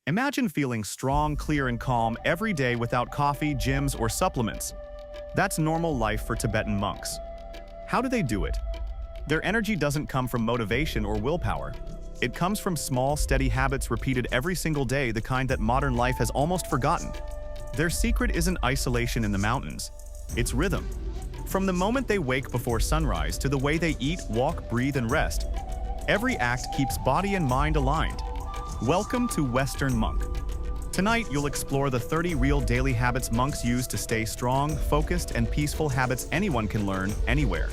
Imagine feeling strong, clear, and calm every day without coffee, gyms, or supplements. That's normal life for Tibetan monks. How do they do it? Their energy doesn't come from motivation or willpower. It comes from small, steady habits repeated every single day, the kind that modern life has almost forgotten. Their secret isn't isolation in the mountains. It's rhythm. From the moment they wake before sunrise to the way they eat, walk, breathe, and rest, every act keeps body and mind aligned. Welcome to Western Monk. Tonight, you'll explore the 30 real daily habits monks use to stay strong, focused, and peaceful, habits anyone can learn anywhere.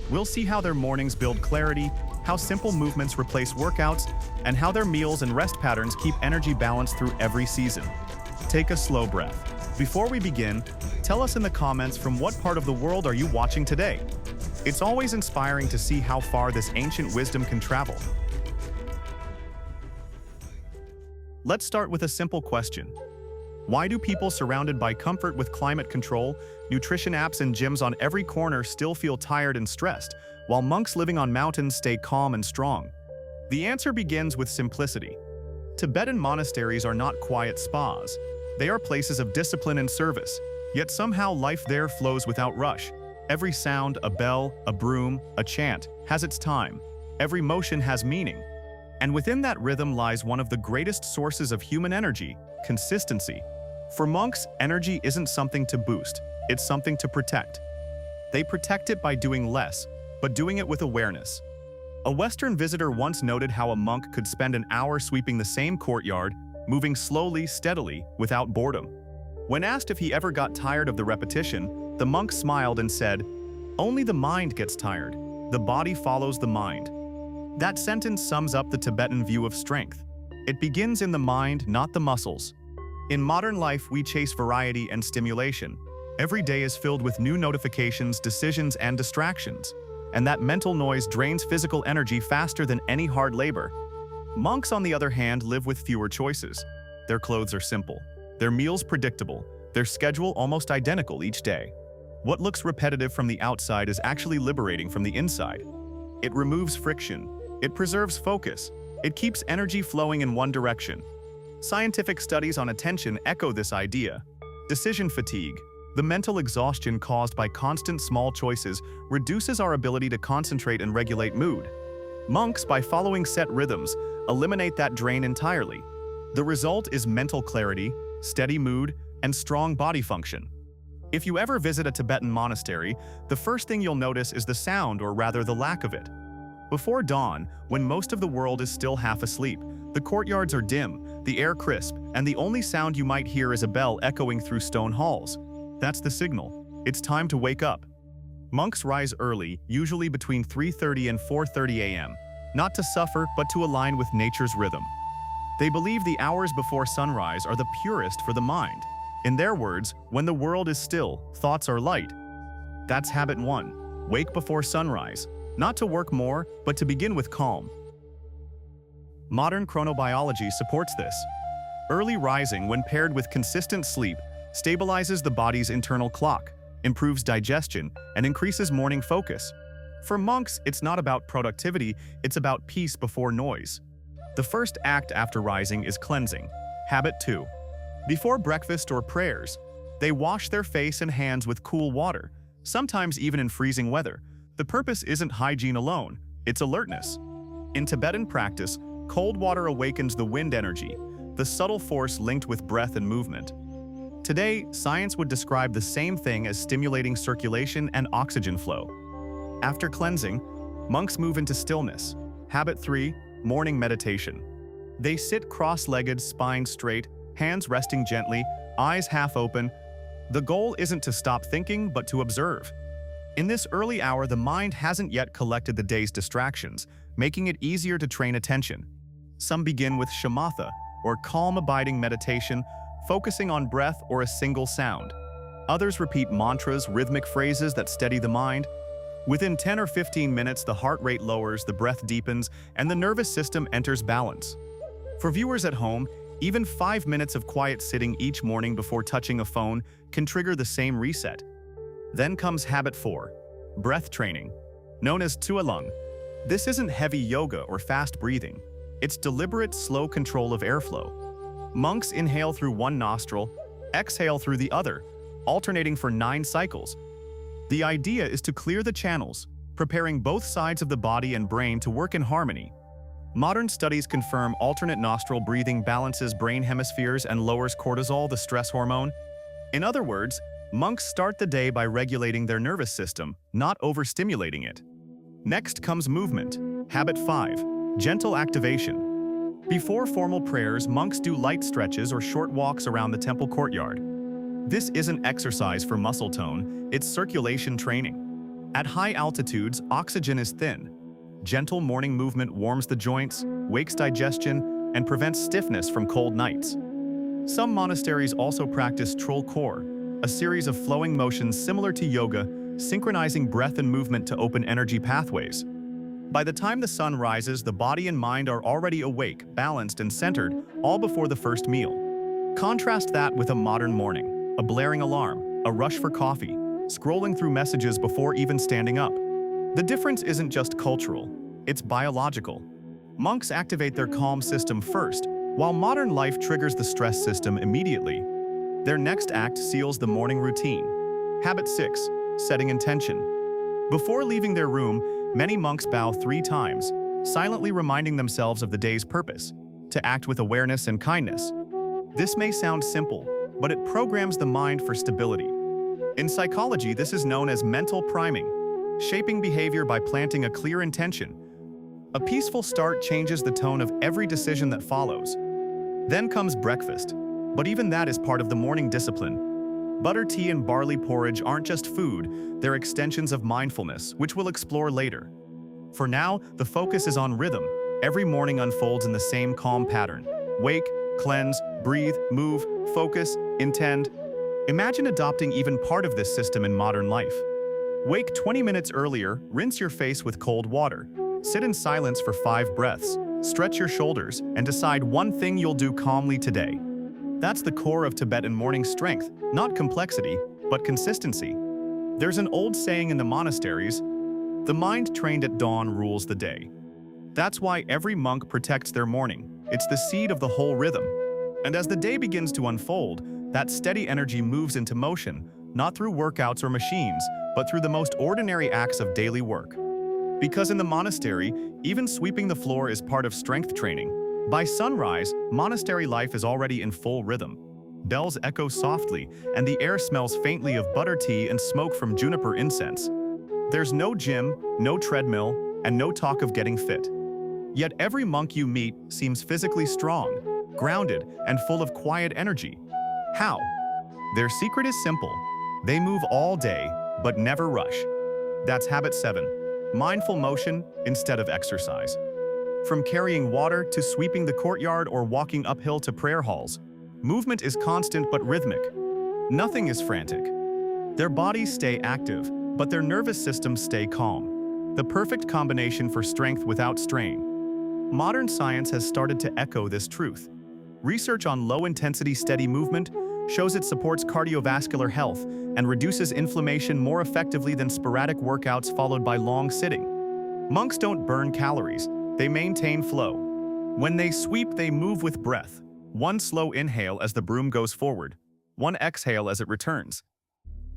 We'll see how their mornings build clarity, how simple movements replace workouts, and how their meals and rest patterns keep energy balanced through every season. Take a slow breath. Before we begin, tell us in the comments from what part of the world are you watching today. It's always inspiring to see how far this ancient wisdom can travel. Let's start with a simple question. Why do people surrounded by comfort with climate control, nutrition apps, and gyms on every corner still feel tired and stressed, while monks living on mountains stay calm and strong? The answer begins with simplicity. Tibetan monasteries are not quiet spas. They are places of discipline and service, yet somehow life there flows without rush. Every sound, a bell, a broom, a chant, has its time. Every motion has meaning. And within that rhythm lies one of the greatest sources of human energy: consistency. For monks, energy isn't something to boost, it's something to protect. They protect it by doing less, but doing it with awareness. A Western visitor once noted how a monk could spend an hour sweeping the same courtyard, moving slowly, steadily, without boredom. When asked if he ever got tired of the repetition, the monk smiled and said, "Only the mind gets tired. The body follows the mind." That sentence sums up the Tibetan view of strength. It begins in the mind, not the muscles. In modern life, we chase variety and stimulation. Every day is filled with new notifications, decisions, and distractions. And that mental noise drains physical energy faster than any hard labor. Monks, on the other hand, live with fewer choices. Their clothes are simple, their meals predictable, their schedule almost identical each day. What looks repetitive from the outside is actually liberating from the inside. It removes friction. It preserves focus. It keeps energy flowing in one direction. Scientific studies on attention echo this idea. Decision fatigue, the mental exhaustion caused by constant small choices, reduces our ability to concentrate and regulate mood. Monks, by following set rhythms, eliminate that drain entirely. The result is mental clarity, steady mood, and strong body function. If you ever visit a Tibetan monastery, the first thing you'll notice is the sound, or rather the lack of it. Before dawn, when most of the world is still half asleep, the courtyards are dim, the air crisp, and the only sound you might hear is a bell echoing through stone halls. That's the signal. It's time to wake up. Monks rise early, usually between 3:30 and 4:30 a.m., not to suffer, but to align with nature's rhythm. They believe the hours before sunrise are the purest for the mind. In their words, when the world is still, thoughts are light. That's habit 1. Wake before sunrise. Not to work more, but to begin with calm. Modern chronobiology supports this. Early rising, when paired with consistent sleep, stabilizes the body's internal clock, improves digestion, and increases morning focus. For monks, it's not about productivity, it's about peace before noise. The first act after rising is cleansing. Habit 2. Before breakfast or prayers, they wash their face and hands with cool water, sometimes even in freezing weather. The purpose isn't hygiene alone, it's alertness. In Tibetan practice, cold water awakens the wind energy, the subtle force linked with breath and movement. Today, science would describe the same thing as stimulating circulation and oxygen flow. After cleansing, monks move into stillness. Habit 3. Morning meditation. They sit cross-legged, spine straight, hands resting gently, eyes half open. The goal isn't to stop thinking, but to observe. In this early hour, the mind hasn't yet collected the day's distractions, making it easier to train attention. Some begin with shamatha, or calm abiding meditation, focusing on breath or a single sound. Others repeat mantras, rhythmic phrases that steady the mind. Within 10 or 15 minutes, the heart rate lowers, the breath deepens, and the nervous system enters balance. For viewers at home, even 5 minutes of quiet sitting each morning before touching a phone can trigger the same reset. Then comes habit 4, breath training, known as tualung. This isn't heavy yoga or fast breathing. It's deliberate, slow control of airflow. Monks inhale through one nostril, exhale through the other, alternating for 9 cycles. The idea is to clear the channels, preparing both sides of the body and brain to work in harmony. Modern studies confirm alternate nostril breathing balances brain hemispheres and lowers cortisol, the stress hormone. In other words, monks start the day by regulating their nervous system, not overstimulating it. Next comes movement. Habit 5. Gentle activation. Before formal prayers, monks do light stretches or short walks around the temple courtyard. This isn't exercise for muscle tone, it's circulation training. At high altitudes, oxygen is thin. Gentle morning movement warms the joints, wakes digestion, and prevents stiffness from cold nights. Some monasteries also practice troll core, a series of flowing motions similar to yoga, synchronizing breath and movement to open energy pathways. By the time the sun rises, the body and mind are already awake, balanced, and centered, all before the first meal. Contrast that with a modern morning, a blaring alarm, a rush for coffee, scrolling through messages before even standing up. The difference isn't just cultural, it's biological. Monks activate their calm system first, while modern life triggers the stress system immediately. Their next act seals the morning routine. Habit 6. Setting intention. Before leaving their room, many monks bow 3 times, silently reminding themselves of the day's purpose, to act with awareness and kindness. This may sound simple, but it programs the mind for stability. In psychology, this is known as mental priming, shaping behavior by planting a clear intention. A peaceful start changes the tone of every decision that follows. Then comes breakfast, but even that is part of the morning discipline. Butter tea and barley porridge aren't just food, they're extensions of mindfulness, which we'll explore later. For now, the focus is on rhythm. Every morning unfolds in the same calm pattern. Wake, cleanse, breathe, move, focus, intend. Imagine adopting even part of this system in modern life. Wake 20 minutes earlier, rinse your face with cold water. Sit in silence for 5 breaths, stretch your shoulders, and decide one thing you'll do calmly today. That's the core of Tibetan morning strength, not complexity, but consistency. There's an old saying in the monasteries, "The mind trained at dawn rules the day." That's why every monk protects their morning. It's the seed of the whole rhythm. And as the day begins to unfold, that steady energy moves into motion, not through workouts or machines, but through the most ordinary acts of daily work. Because in the monastery, even sweeping the floor is part of strength training. By sunrise, monastery life is already in full rhythm. Bells echo softly, and the air smells faintly of butter tea and smoke from juniper incense. There's no gym, no treadmill, and no talk of getting fit. Yet every monk you meet seems physically strong, grounded, and full of quiet energy. How? Their secret is simple. They move all day, but never rush. That's habit 7. Mindful motion instead of exercise. From carrying water to sweeping the courtyard or walking uphill to prayer halls, movement is constant but rhythmic. Nothing is frantic. Their bodies stay active, but their nervous systems stay calm. The perfect combination for strength without strain. Modern science has started to echo this truth. Research on low-intensity steady movement shows it supports cardiovascular health and reduces inflammation more effectively than sporadic workouts followed by long sitting. Monks don't burn calories, they maintain flow. When they sweep, they move with breath. One slow inhale as the broom goes forward, one exhale as it returns.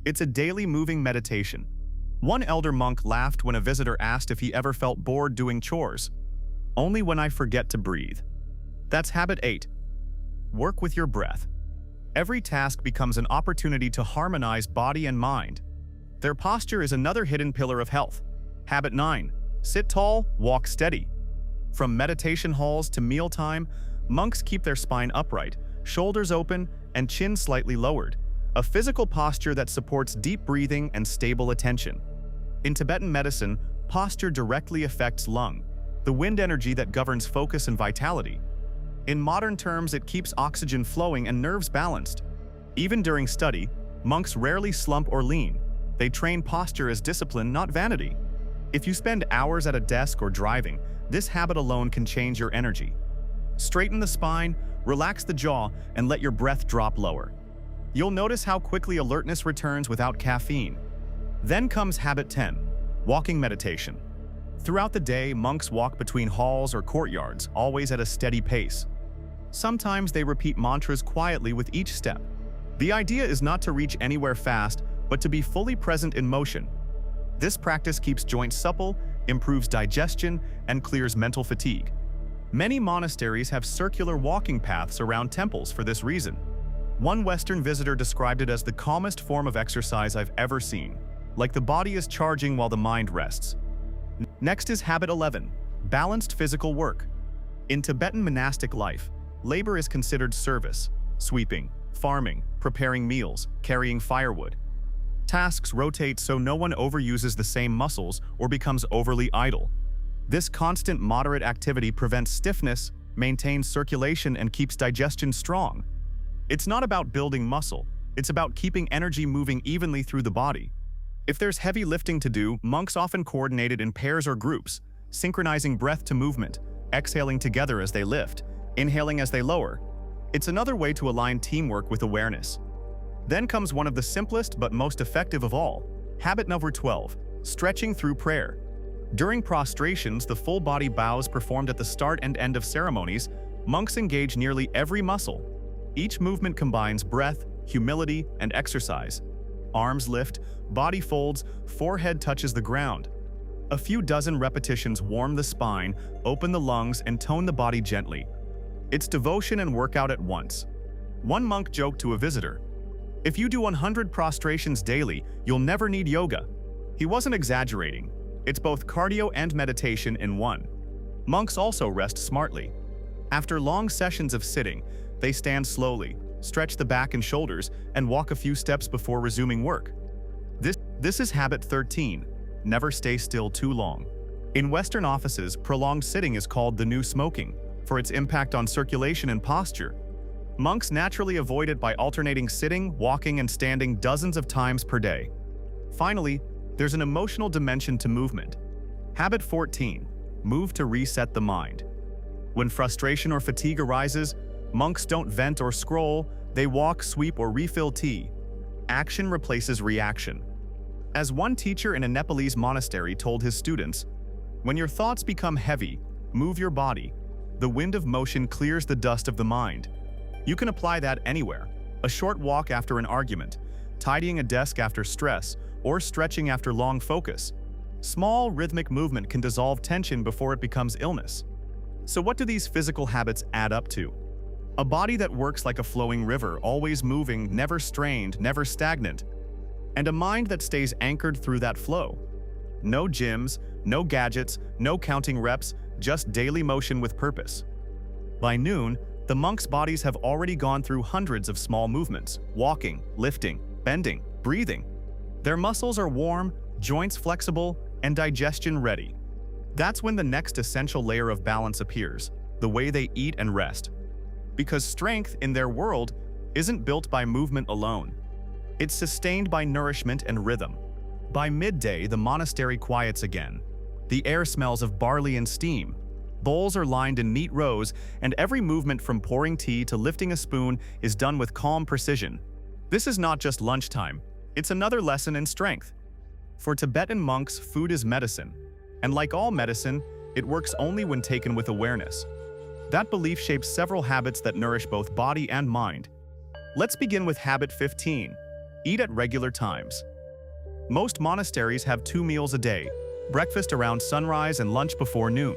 It's a daily moving meditation. One elder monk laughed when a visitor asked if he ever felt bored doing chores. "Only when I forget to breathe." That's habit 8. Work with your breath. Every task becomes an opportunity to harmonize body and mind. Their posture is another hidden pillar of health. Habit 9. Sit tall, walk steady. From meditation halls to mealtime, monks keep their spine upright, shoulders open, and chin slightly lowered, a physical posture that supports deep breathing and stable attention. In Tibetan medicine, posture directly affects lung, the wind energy that governs focus and vitality. In modern terms, it keeps oxygen flowing and nerves balanced. Even during study, monks rarely slump or lean. They train posture as discipline, not vanity. If you spend hours at a desk or driving, this habit alone can change your energy. Straighten the spine, relax the jaw, and let your breath drop lower. You'll notice how quickly alertness returns without caffeine. Then comes habit 10, walking meditation. Throughout the day, monks walk between halls or courtyards, always at a steady pace. Sometimes they repeat mantras quietly with each step. The idea is not to reach anywhere fast, but to be fully present in motion. This practice keeps joints supple, improves digestion, and clears mental fatigue. Many monasteries have circular walking paths around temples for this reason. One Western visitor described it as the calmest form of exercise I've ever seen, like the body is charging while the mind rests. Next is habit 11, balanced physical work. In Tibetan monastic life, labor is considered service: sweeping, farming, preparing meals, carrying firewood. Tasks rotate so no one overuses the same muscles or becomes overly idle. This constant moderate activity prevents stiffness, maintains circulation, and keeps digestion strong. It's not about building muscle, it's about keeping energy moving evenly through the body. If there's heavy lifting to do, monks often coordinate it in pairs or groups, synchronizing breath to movement, exhaling together as they lift, inhaling as they lower. It's another way to align teamwork with awareness. Then comes one of the simplest but most effective of all, habit number 12, stretching through prayer. During prostrations, the full body bows performed at the start and end of ceremonies, monks engage nearly every muscle. Each movement combines breath, humility, and exercise. Arms lift, body folds, forehead touches the ground. A few dozen repetitions warm the spine, open the lungs, and tone the body gently. It's devotion and workout at once. One monk joked to a visitor, "If you do 100 prostrations daily, you'll never need yoga." He wasn't exaggerating. It's both cardio and meditation in one. Monks also rest smartly. After long sessions of sitting, they stand slowly, stretch the back and shoulders, and walk a few steps before resuming work. This is habit 13, never stay still too long. In Western offices, prolonged sitting is called the new smoking, for its impact on circulation and posture. Monks naturally avoid it by alternating sitting, walking, and standing dozens of times per day. Finally, there's an emotional dimension to movement. Habit 14, move to reset the mind. When frustration or fatigue arises, monks don't vent or scroll, they walk, sweep, or refill tea. Action replaces reaction. As one teacher in a Nepalese monastery told his students, "When your thoughts become heavy, move your body. The wind of motion clears the dust of the mind." You can apply that anywhere. A short walk after an argument, tidying a desk after stress, or stretching after long focus. Small, rhythmic movement can dissolve tension before it becomes illness. So what do these physical habits add up to? A body that works like a flowing river, always moving, never strained, never stagnant. And a mind that stays anchored through that flow. No gyms, no gadgets, no counting reps, just daily motion with purpose. By noon, the monks' bodies have already gone through hundreds of small movements: walking, lifting, bending, breathing. Their muscles are warm, joints flexible, and digestion ready. That's when the next essential layer of balance appears, the way they eat and rest. Because strength in their world isn't built by movement alone. It's sustained by nourishment and rhythm. By midday, the monastery quiets again. The air smells of barley and steam. Bowls are lined in neat rows, and every movement from pouring tea to lifting a spoon is done with calm precision. This is not just lunchtime, it's another lesson in strength. For Tibetan monks, food is medicine, and like all medicine, it works only when taken with awareness. That belief shapes several habits that nourish both body and mind. Let's begin with habit 15, eat at regular times. Most monasteries have 2 meals a day, breakfast around sunrise and lunch before noon.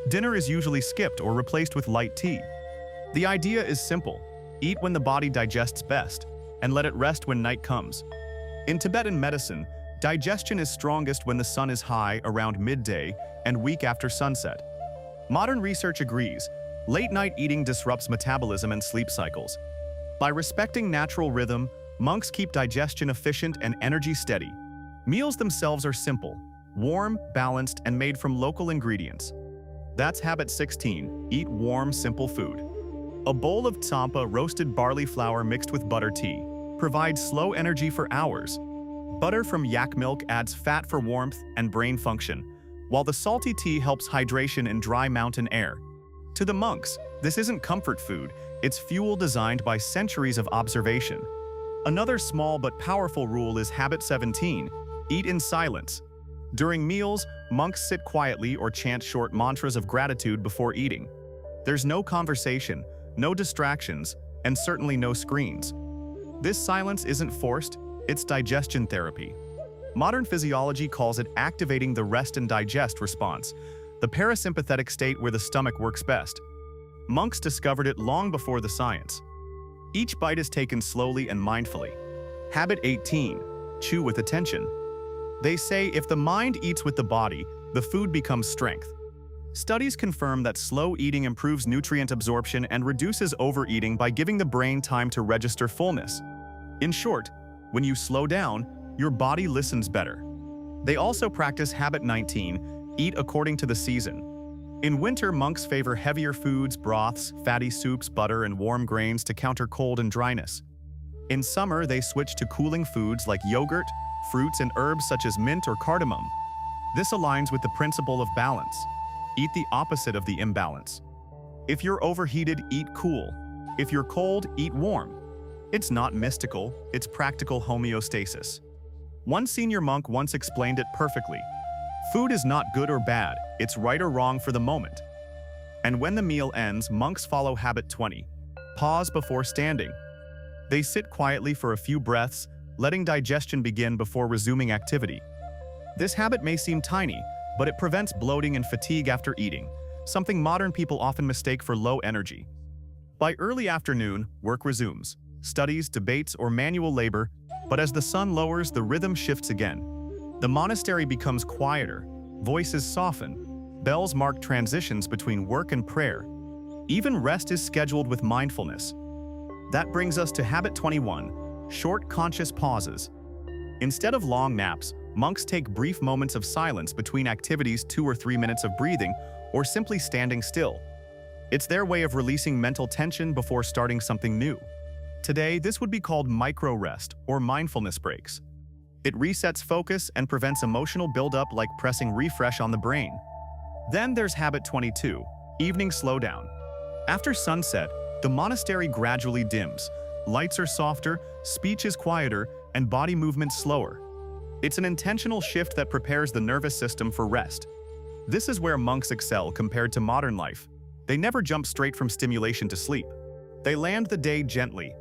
Dinner is usually skipped or replaced with light tea. The idea is simple: eat when the body digests best, and let it rest when night comes. In Tibetan medicine, digestion is strongest when the sun is high around midday and weak after sunset. Modern research agrees, late-night eating disrupts metabolism and sleep cycles. By respecting natural rhythm, monks keep digestion efficient and energy steady. Meals themselves are simple, warm, balanced, and made from local ingredients. That's habit 16, eat warm, simple food. A bowl of tsampa, roasted barley flour mixed with butter tea, provides slow energy for hours. Butter from yak milk adds fat for warmth and brain function, while the salty tea helps hydration in dry mountain air. To the monks, this isn't comfort food, it's fuel designed by centuries of observation. Another small but powerful rule is habit 17, eat in silence. During meals, monks sit quietly or chant short mantras of gratitude before eating. There's no conversation, no distractions, and certainly no screens. This silence isn't forced, it's digestion therapy. Modern physiology calls it activating the rest and digest response, the parasympathetic state where the stomach works best. Monks discovered it long before the science. Each bite is taken slowly and mindfully. Habit 18. Chew with attention. They say if the mind eats with the body, the food becomes strength. Studies confirm that slow eating improves nutrient absorption and reduces overeating by giving the brain time to register fullness. In short, when you slow down, your body listens better. They also practice habit 19, eat according to the season. In winter, monks favor heavier foods, broths, fatty soups, butter, and warm grains to counter cold and dryness. In summer, they switch to cooling foods like yogurt, fruits, and herbs such as mint or cardamom. This aligns with the principle of balance. Eat the opposite of the imbalance. If you're overheated, eat cool. If you're cold, eat warm. It's not mystical, it's practical homeostasis. One senior monk once explained it perfectly. Food is not good or bad, it's right or wrong for the moment. And when the meal ends, monks follow habit 20. Pause before standing. They sit quietly for a few breaths, letting digestion begin before resuming activity. This habit may seem tiny, but it prevents bloating and fatigue after eating, something modern people often mistake for low energy. By early afternoon, work resumes. Studies, debates, or manual labor, but as the sun lowers, the rhythm shifts again. The monastery becomes quieter, voices soften, bells mark transitions between work and prayer. Even rest is scheduled with mindfulness. That brings us to habit 21, short conscious pauses. Instead of long naps, monks take brief moments of silence between activities, 2 or 3 minutes of breathing, or simply standing still. It's their way of releasing mental tension before starting something new. Today, this would be called micro-rest or mindfulness breaks. It resets focus and prevents emotional buildup like pressing refresh on the brain. Then there's habit 22, evening slowdown. After sunset, the monastery gradually dims. Lights are softer, speech is quieter, and body movement slower. It's an intentional shift that prepares the nervous system for rest. This is where monks excel compared to modern life. They never jump straight from stimulation to sleep. They land the day gently.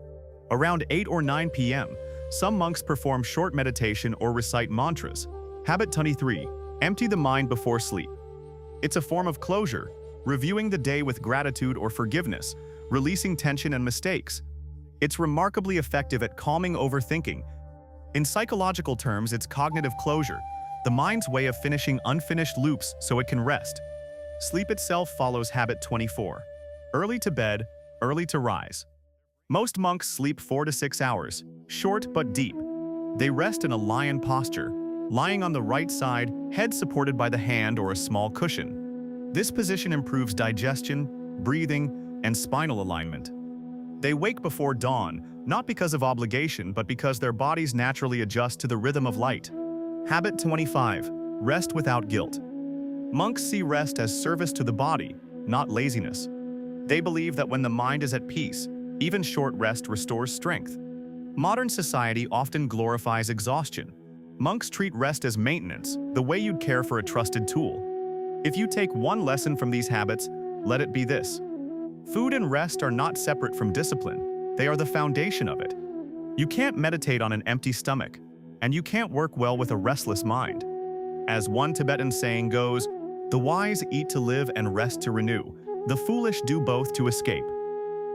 Around 8 or 9 p.m., some monks perform short meditation or recite mantras. Habit 23. Empty the mind before sleep. It's a form of closure, reviewing the day with gratitude or forgiveness, releasing tension and mistakes. It's remarkably effective at calming overthinking. In psychological terms, it's cognitive closure, the mind's way of finishing unfinished loops so it can rest. Sleep itself follows habit 24. Early to bed, early to rise. Most monks sleep 4 to 6 hours, short but deep. They rest in a lion posture, lying on the right side, head supported by the hand or a small cushion. This position improves digestion, breathing, and spinal alignment. They wake before dawn, not because of obligation, but because their bodies naturally adjust to the rhythm of light. Habit 25. Rest without guilt. Monks see rest as service to the body, not laziness. They believe that when the mind is at peace, even short rest restores strength. Modern society often glorifies exhaustion. Monks treat rest as maintenance, the way you'd care for a trusted tool. If you take one lesson from these habits, let it be this. Food and rest are not separate from discipline. They are the foundation of it. You can't meditate on an empty stomach, and you can't work well with a restless mind. As one Tibetan saying goes, the wise eat to live and rest to renew. The foolish do both to escape.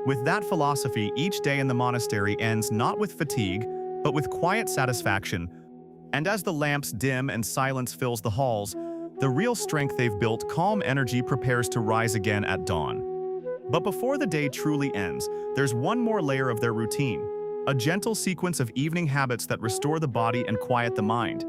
With that philosophy, each day in the monastery ends not with fatigue, but with quiet satisfaction. And as the lamps dim and silence fills the halls, the real strength they've built, calm energy, prepares to rise again at dawn. But before the day truly ends, there's one more layer of their routine, a gentle sequence of evening habits that restore the body and quiet the mind.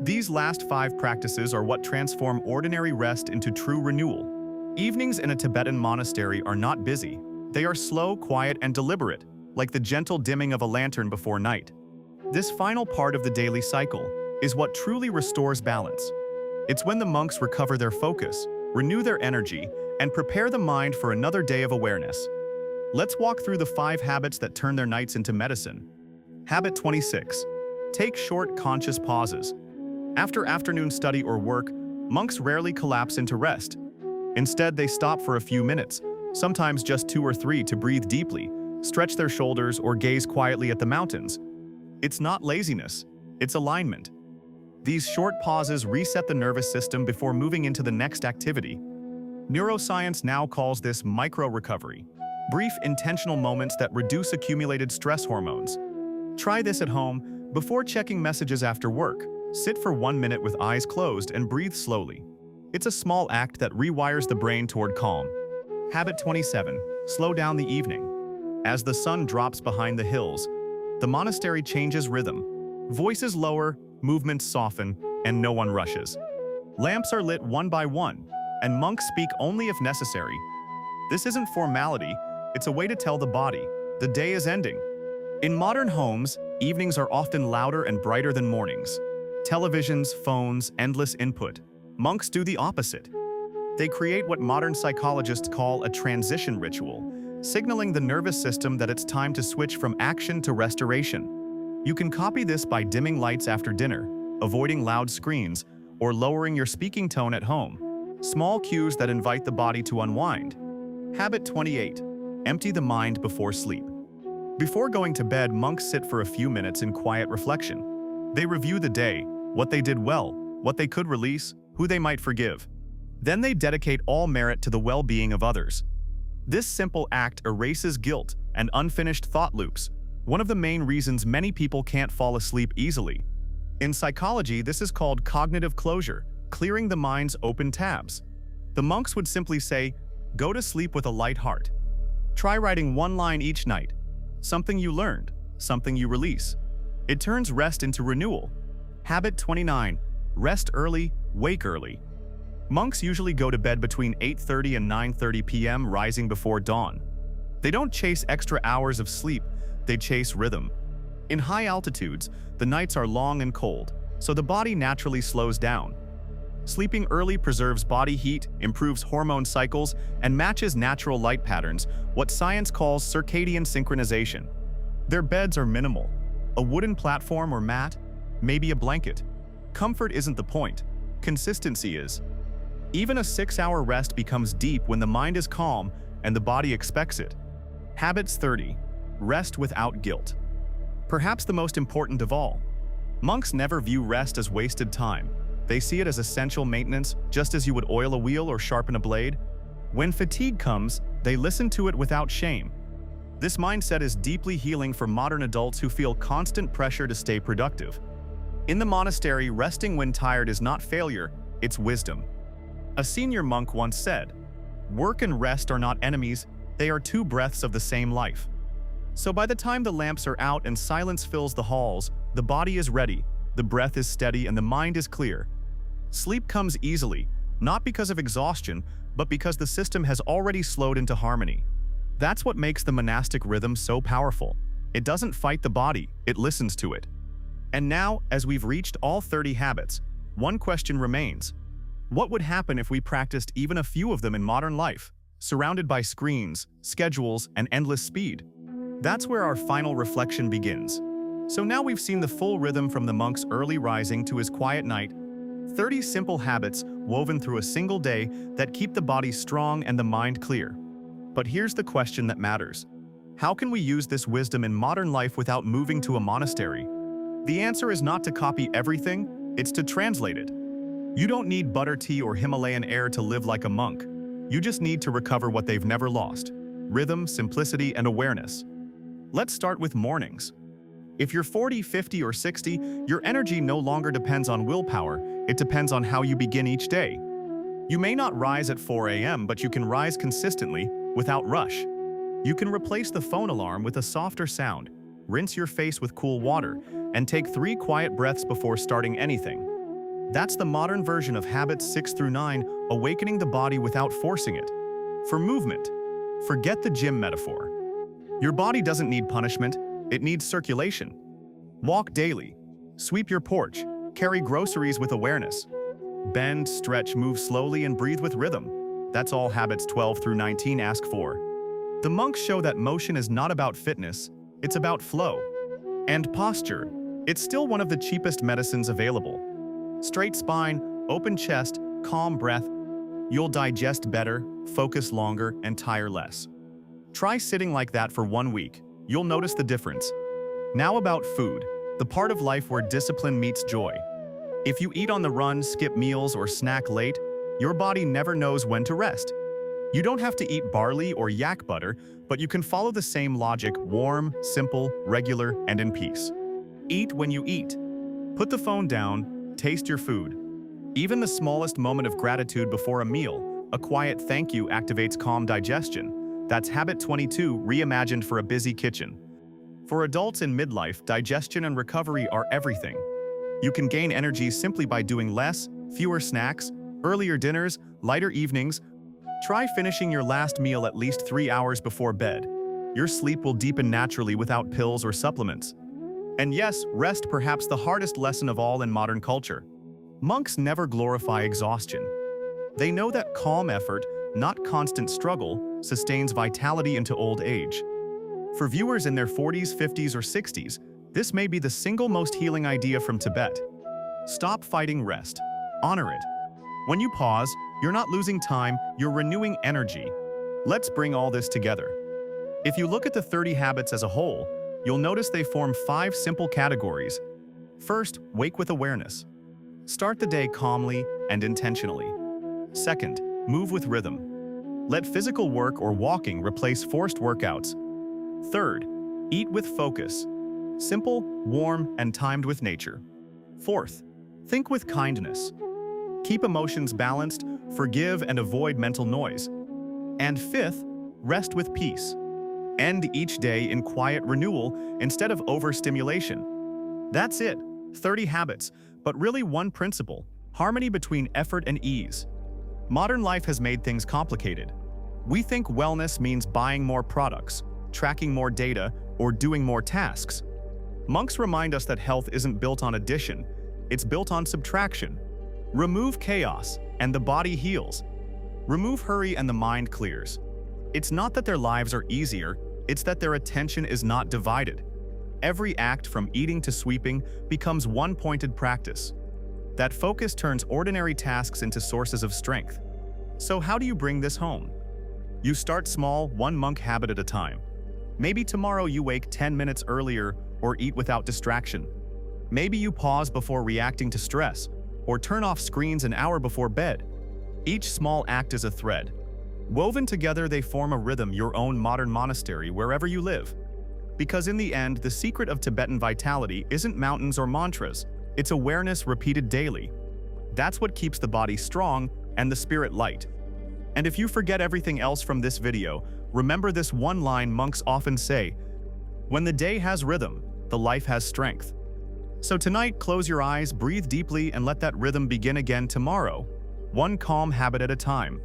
These last 5 practices are what transform ordinary rest into true renewal. Evenings in a Tibetan monastery are not busy. They are slow, quiet, and deliberate, like the gentle dimming of a lantern before night. This final part of the daily cycle is what truly restores balance. It's when the monks recover their focus, renew their energy, and prepare the mind for another day of awareness. Let's walk through the 5 habits that turn their nights into medicine. Habit 26. Take short, conscious pauses. After afternoon study or work, monks rarely collapse into rest. Instead, they stop for a few minutes, sometimes just 2 or 3 to breathe deeply, stretch their shoulders, or gaze quietly at the mountains. It's not laziness, it's alignment. These short pauses reset the nervous system before moving into the next activity. Neuroscience now calls this micro-recovery, brief intentional moments that reduce accumulated stress hormones. Try this at home. Before checking messages after work, sit for 1 minute with eyes closed and breathe slowly. It's a small act that rewires the brain toward calm. Habit 27. Slow down the evening. As the sun drops behind the hills, the monastery changes rhythm. Voices lower, movements soften, and no one rushes. Lamps are lit one by one, and monks speak only if necessary. This isn't formality, it's a way to tell the body, the day is ending. In modern homes, evenings are often louder and brighter than mornings. Televisions, phones, endless input. Monks do the opposite. They create what modern psychologists call a transition ritual, signaling the nervous system that it's time to switch from action to restoration. You can copy this by dimming lights after dinner, avoiding loud screens, or lowering your speaking tone at home. Small cues that invite the body to unwind. Habit 28. Empty the mind before sleep. Before going to bed, monks sit for a few minutes in quiet reflection. They review the day, what they did well, what they could release, who they might forgive. Then they dedicate all merit to the well-being of others. This simple act erases guilt and unfinished thought loops, one of the main reasons many people can't fall asleep easily. In psychology, this is called cognitive closure, clearing the mind's open tabs. The monks would simply say, "Go to sleep with a light heart." Try writing one line each night. Something you learned, something you release. It turns rest into renewal. Habit 29. Rest early, wake early. Monks usually go to bed between 8:30 and 9:30 p.m., rising before dawn. They don't chase extra hours of sleep, they chase rhythm. In high altitudes, the nights are long and cold, so the body naturally slows down. Sleeping early preserves body heat, improves hormone cycles, and matches natural light patterns, what science calls circadian synchronization. Their beds are minimal. A wooden platform or mat, maybe a blanket. Comfort isn't the point. Consistency is. Even a 6-hour rest becomes deep when the mind is calm and the body expects it. Habits 30. Rest without guilt. Perhaps the most important of all. Monks never view rest as wasted time. They see it as essential maintenance, just as you would oil a wheel or sharpen a blade. When fatigue comes, they listen to it without shame. This mindset is deeply healing for modern adults who feel constant pressure to stay productive. In the monastery, resting when tired is not failure, it's wisdom. A senior monk once said, "Work and rest are not enemies, they are two breaths of the same life." So by the time the lamps are out and silence fills the halls, the body is ready, the breath is steady, and the mind is clear. Sleep comes easily, not because of exhaustion, but because the system has already slowed into harmony. That's what makes the monastic rhythm so powerful. It doesn't fight the body, it listens to it. And now, as we've reached all 30 habits, one question remains. What would happen if we practiced even a few of them in modern life, surrounded by screens, schedules, and endless speed? That's where our final reflection begins. So now we've seen the full rhythm from the monk's early rising to his quiet night, 30 simple habits woven through a single day that keep the body strong and the mind clear. But here's the question that matters. How can we use this wisdom in modern life without moving to a monastery? The answer is not to copy everything, it's to translate it. You don't need butter tea or Himalayan air to live like a monk. You just need to recover what they've never lost: rhythm, simplicity, and awareness. Let's start with mornings. If you're 40, 50, or 60, your energy no longer depends on willpower, it depends on how you begin each day. You may not rise at 4 a.m., but you can rise consistently, without rush. You can replace the phone alarm with a softer sound, rinse your face with cool water, and take 3 quiet breaths before starting anything. That's the modern version of habits 6 through 9, awakening the body without forcing it. For movement, forget the gym metaphor. Your body doesn't need punishment, it needs circulation. Walk daily, sweep your porch, carry groceries with awareness. Bend, stretch, move slowly, and breathe with rhythm. That's all habits 12 through 19 ask for. The monks show that motion is not about fitness, it's about flow. And posture, it's still one of the cheapest medicines available. Straight spine, open chest, calm breath. You'll digest better, focus longer, and tire less. Try sitting like that for 1 week. You'll notice the difference. Now about food, the part of life where discipline meets joy. If you eat on the run, skip meals, or snack late, your body never knows when to rest. You don't have to eat barley or yak butter, but you can follow the same logic: warm, simple, regular, and in peace. Eat when you eat. Put the phone down, taste your food. Even the smallest moment of gratitude before a meal, a quiet thank you, activates calm digestion. That's habit 22, reimagined for a busy kitchen. For adults in midlife, digestion and recovery are everything. You can gain energy simply by doing less, fewer snacks, earlier dinners, lighter evenings. Try finishing your last meal at least 3 hours before bed. Your sleep will deepen naturally without pills or supplements. And yes, rest, perhaps the hardest lesson of all in modern culture. Monks never glorify exhaustion. They know that calm effort, not constant struggle, sustains vitality into old age. For viewers in their 40s, 50s, or 60s, this may be the single most healing idea from Tibet. Stop fighting rest. Honor it. When you pause, you're not losing time, you're renewing energy. Let's bring all this together. If you look at the 30 habits as a whole, you'll notice they form 5 simple categories. First, wake with awareness. Start the day calmly and intentionally. Second, move with rhythm. Let physical work or walking replace forced workouts. Third, eat with focus. Simple, warm, and timed with nature. Fourth, think with kindness. Keep emotions balanced, forgive and avoid mental noise. And fifth, rest with peace. End each day in quiet renewal instead of overstimulation. That's it, 30 habits, but really one principle: harmony between effort and ease. Modern life has made things complicated. We think wellness means buying more products, tracking more data, or doing more tasks. Monks remind us that health isn't built on addition, it's built on subtraction. Remove chaos, and the body heals. Remove hurry, and the mind clears. It's not that their lives are easier, it's that their attention is not divided. Every act, from eating to sweeping, becomes one pointed practice. That focus turns ordinary tasks into sources of strength. So how do you bring this home? You start small, one monk habit at a time. Maybe tomorrow you wake 10 minutes earlier or eat without distraction. Maybe you pause before reacting to stress, or turn off screens an hour before bed. Each small act is a thread. Woven together, they form a rhythm, your own modern monastery wherever you live. Because in the end, the secret of Tibetan vitality isn't mountains or mantras, it's awareness repeated daily. That's what keeps the body strong and the spirit light. And if you forget everything else from this video, remember this one line monks often say: when the day has rhythm, the life has strength. So tonight, close your eyes, breathe deeply, and let that rhythm begin again tomorrow, one calm habit at a time.